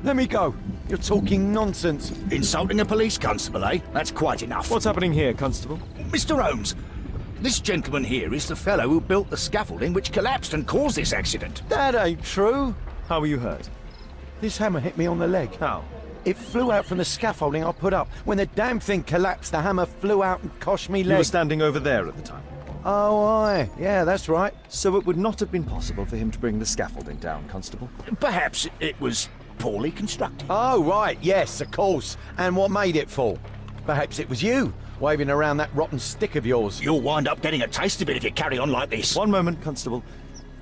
Let me go. You're talking nonsense. Insulting a police constable, eh? That's quite enough. What's happening here, Constable? Mr. Holmes, this gentleman here is the fellow who built the scaffolding which collapsed and caused this accident. That ain't true. How were you hurt? This hammer hit me on the leg. How? It flew out from the scaffolding I put up. When the damn thing collapsed, the hammer flew out and cost me You leg. were standing over there at the time. Oh, aye. Yeah, that's right. So it would not have been possible for him to bring the scaffolding down, Constable. Perhaps it was poorly constructed. Oh, right. Yes, of course. And what made it fall? Perhaps it was you, waving around that rotten stick of yours. You'll wind up getting a taste of it if you carry on like this. One moment, Constable.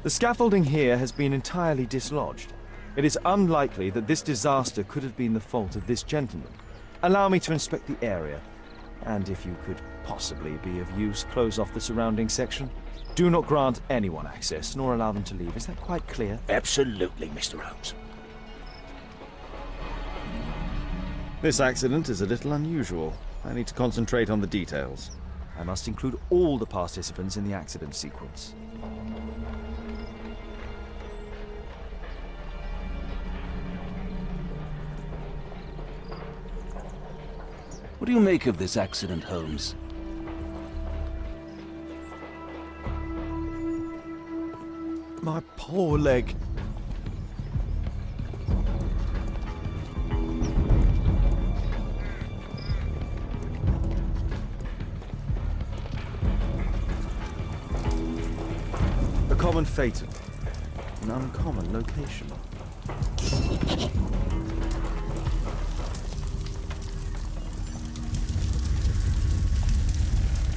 The scaffolding here has been entirely dislodged. It is unlikely that this disaster could have been the fault of this gentleman. Allow me to inspect the area. And if you could possibly be of use, close off the surrounding section. Do not grant anyone access, nor allow them to leave. Is that quite clear? Absolutely, Mr. Holmes. This accident is a little unusual. I need to concentrate on the details. I must include all the participants in the accident sequence. What do you make of this accident, Holmes? My poor leg. A common fate. An uncommon location.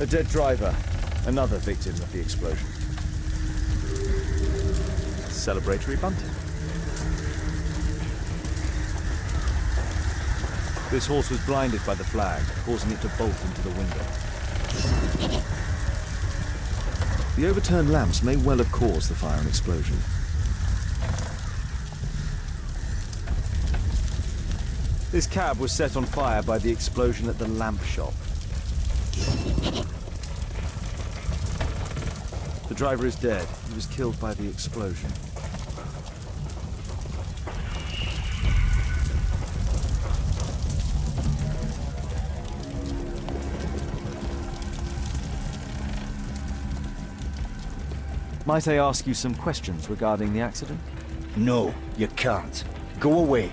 A dead driver. Another victim of the explosion. Celebratory bunting. This horse was blinded by the flag, causing it to bolt into the window. The overturned lamps may well have caused the fire and explosion. This cab was set on fire by the explosion at the lamp shop. The driver is dead. He was killed by the explosion. Might I ask you some questions regarding the accident? No, you can't. Go away.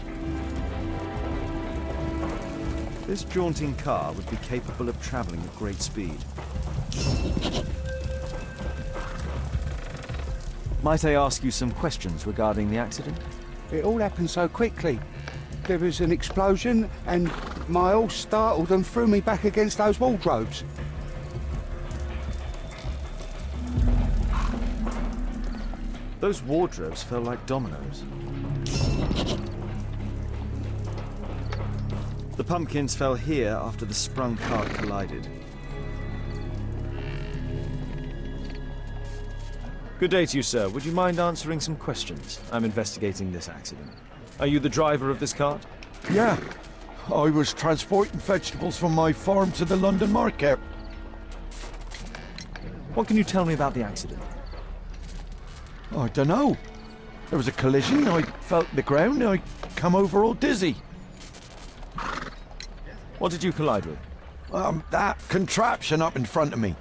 This jaunting car would be capable of traveling at great speed. Might I ask you some questions regarding the accident? It all happened so quickly. There was an explosion and my horse startled and threw me back against those wardrobes. Those wardrobes fell like dominoes. The pumpkins fell here after the sprung cart collided. Good day to you, sir. Would you mind answering some questions? I'm investigating this accident. Are you the driver of this cart? Yeah. I was transporting vegetables from my farm to the London market. What can you tell me about the accident? I don't know. There was a collision, I felt the ground, I come over all dizzy. What did you collide with? That contraption up in front of me.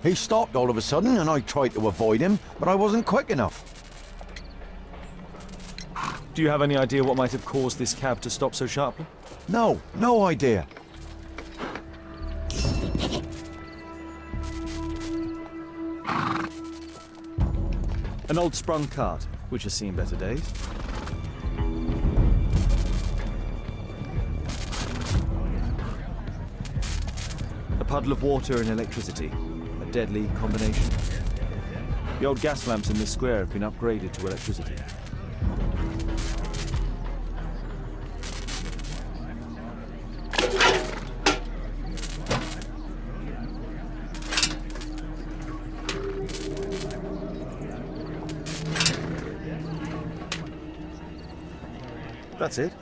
He stopped all of a sudden and I tried to avoid him, but I wasn't quick enough. Do you have any idea what might have caused this cab to stop so sharply? No idea. An old sprung cart, which has seen better days. A puddle of water and electricity. A deadly combination. The old gas lamps in this square have been upgraded to electricity. That's it.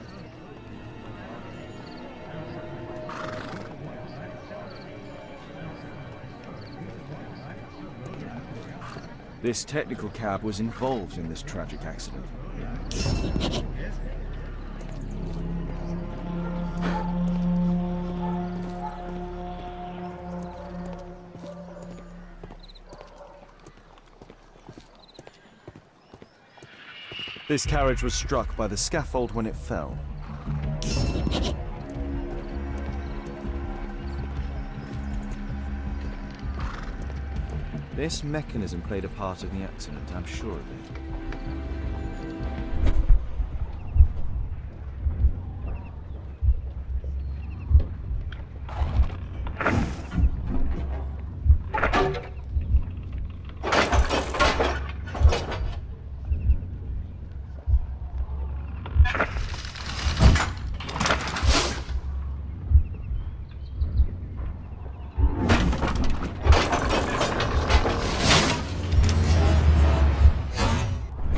This technical cab was involved in this tragic accident. This carriage was struck by the scaffold when it fell. This mechanism played a part in the accident, I'm sure of it.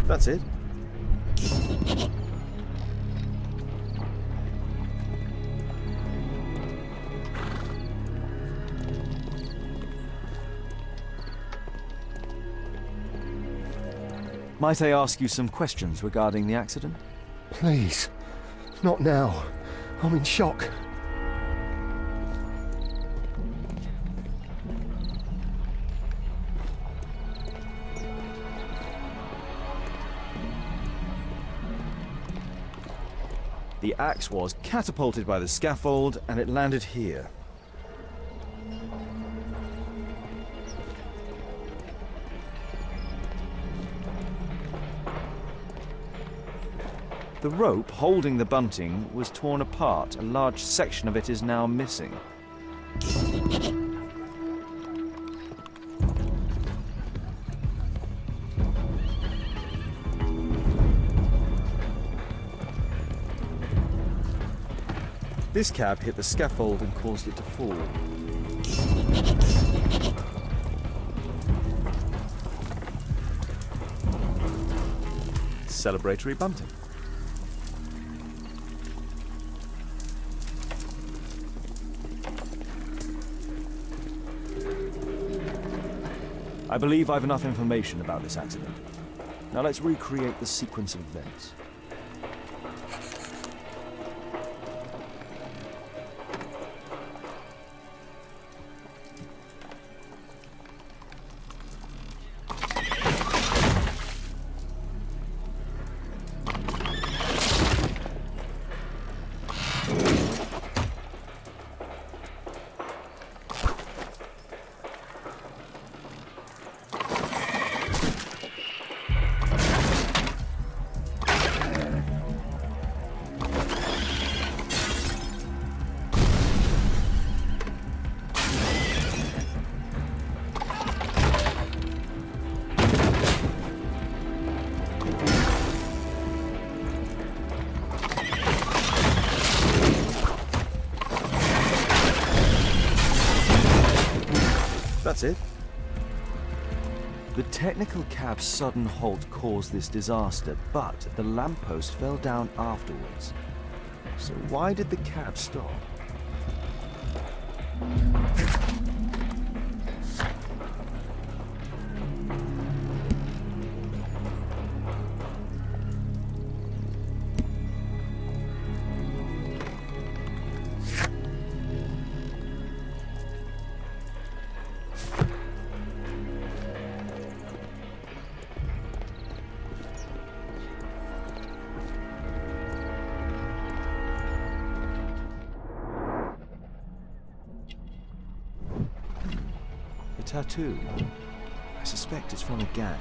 That's it. Might I ask you some questions regarding the accident? Please. Not now. I'm in shock. The axe was catapulted by the scaffold and it landed here. The rope holding the bunting was torn apart. A large section of it is now missing. This cab hit the scaffold and caused it to fall. Celebratory bunting. I believe I've enough information about this accident. Now let's recreate the sequence of events. That's it. The technical cab's sudden halt caused this disaster, but the lamppost fell down afterwards. So why did the cab stop? Tattoo. I suspect it's from a gang.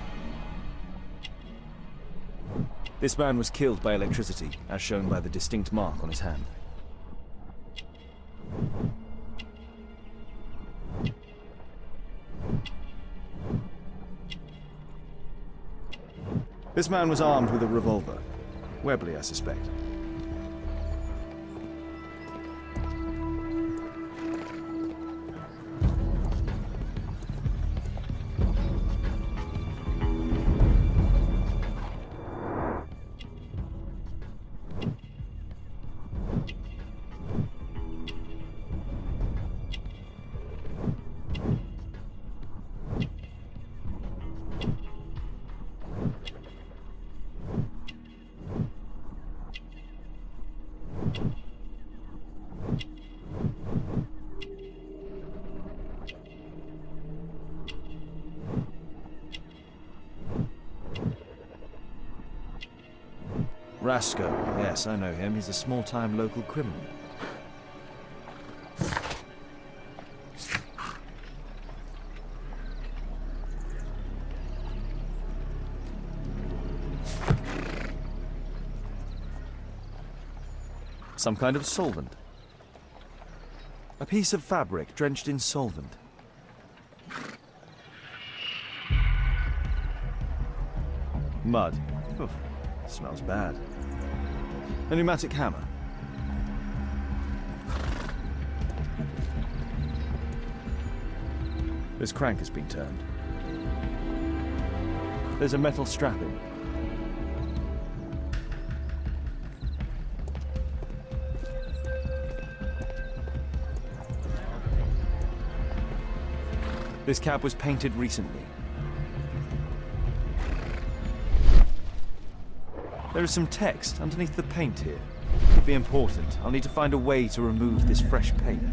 This man was killed by electricity, as shown by the distinct mark on his hand. This man was armed with a revolver. Webley, I suspect. Rasco. Yes, I know him. He's a small-time local criminal. Some kind of solvent. A piece of fabric drenched in solvent. Mud. Oof, smells bad. A pneumatic hammer. This crank has been turned. There's a metal strapping. This cab was painted recently. There is some text underneath the paint here. Could be important. I'll need to find a way to remove this fresh paint.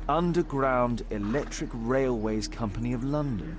Underground Electric Railways Company of London.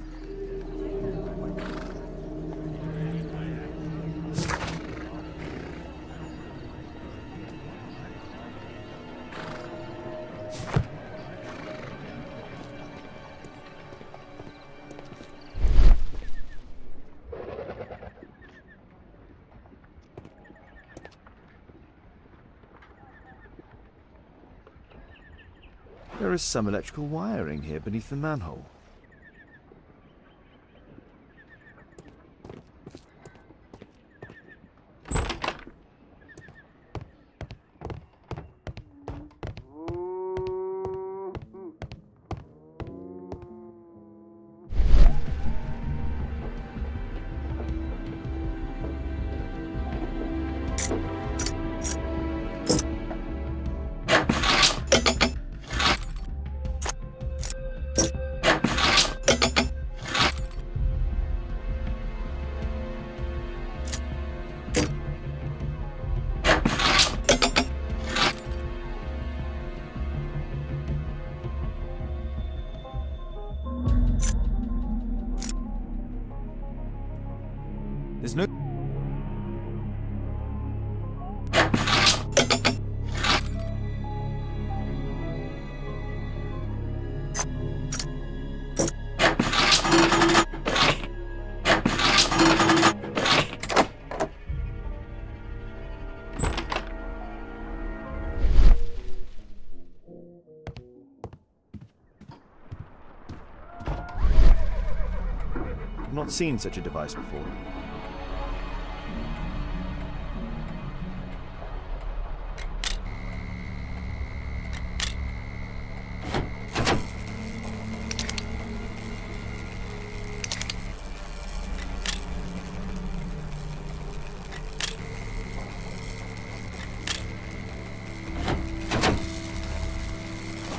There is some electrical wiring here beneath the manhole. There's no... I've not seen such a device before.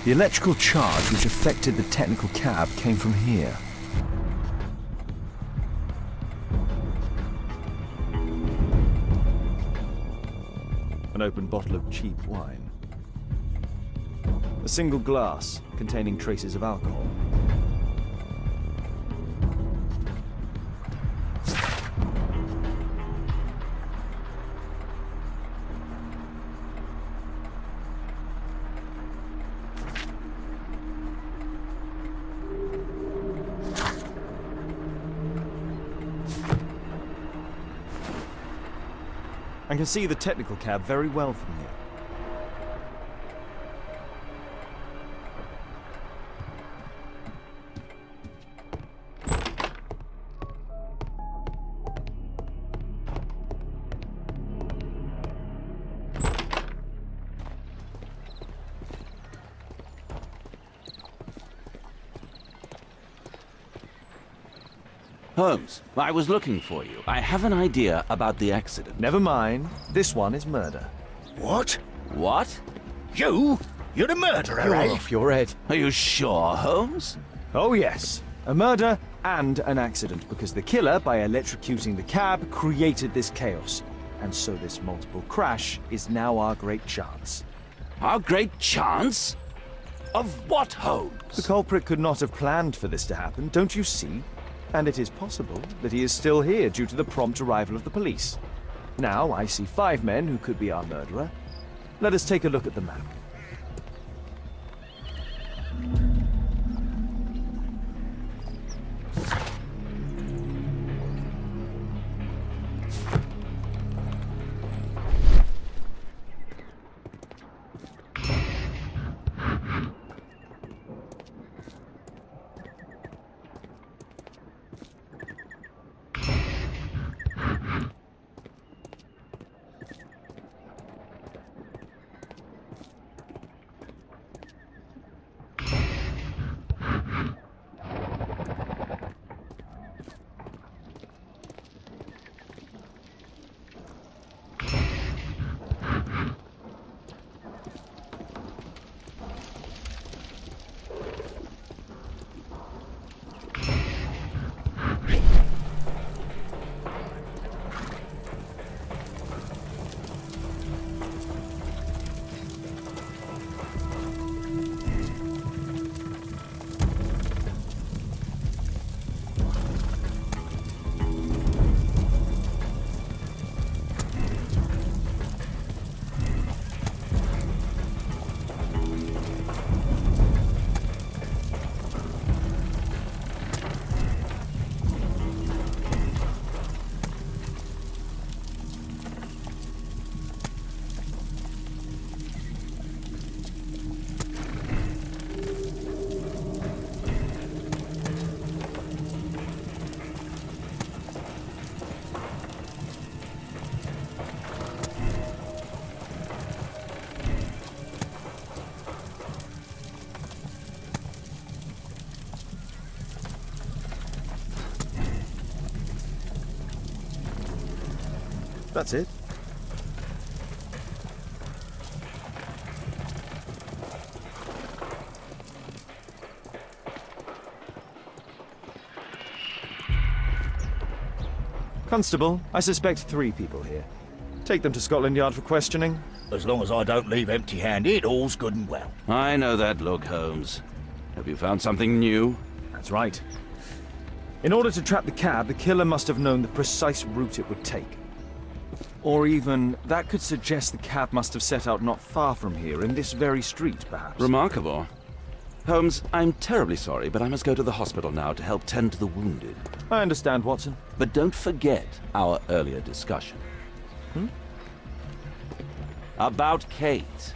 The electrical charge which affected the technical cab came from here. An open bottle of cheap wine. A single glass containing traces of alcohol. I can see the technical cab very well from here. Holmes, I was looking for you. I have an idea about the accident. Never mind. This one is murder. What? What? You? You're the murderer, You're eh? off your head. Are you sure, Holmes? Oh yes, a murder and an accident, because the killer, by electrocuting the cab, created this chaos. And so this multiple crash is now our great chance. Our great chance? Of what, Holmes? The culprit could not have planned for this to happen, don't you see? And it is possible that he is still here due to the prompt arrival of the police. Now I see 5 men who could be our murderer. Let us take a look at the map. That's it. Constable, I suspect 3 people here. Take them to Scotland Yard for questioning. As long as I don't leave empty-handed, all's good and well. I know that look, Holmes. Have you found something new? That's right. In order to trap the cab, the killer must have known the precise route it would take. Or even, that could suggest the cab must have set out not far from here, in this very street, perhaps. Remarkable. Holmes, I'm terribly sorry, but I must go to the hospital now to help tend to the wounded. I understand, Watson. But don't forget our earlier discussion. About Kate.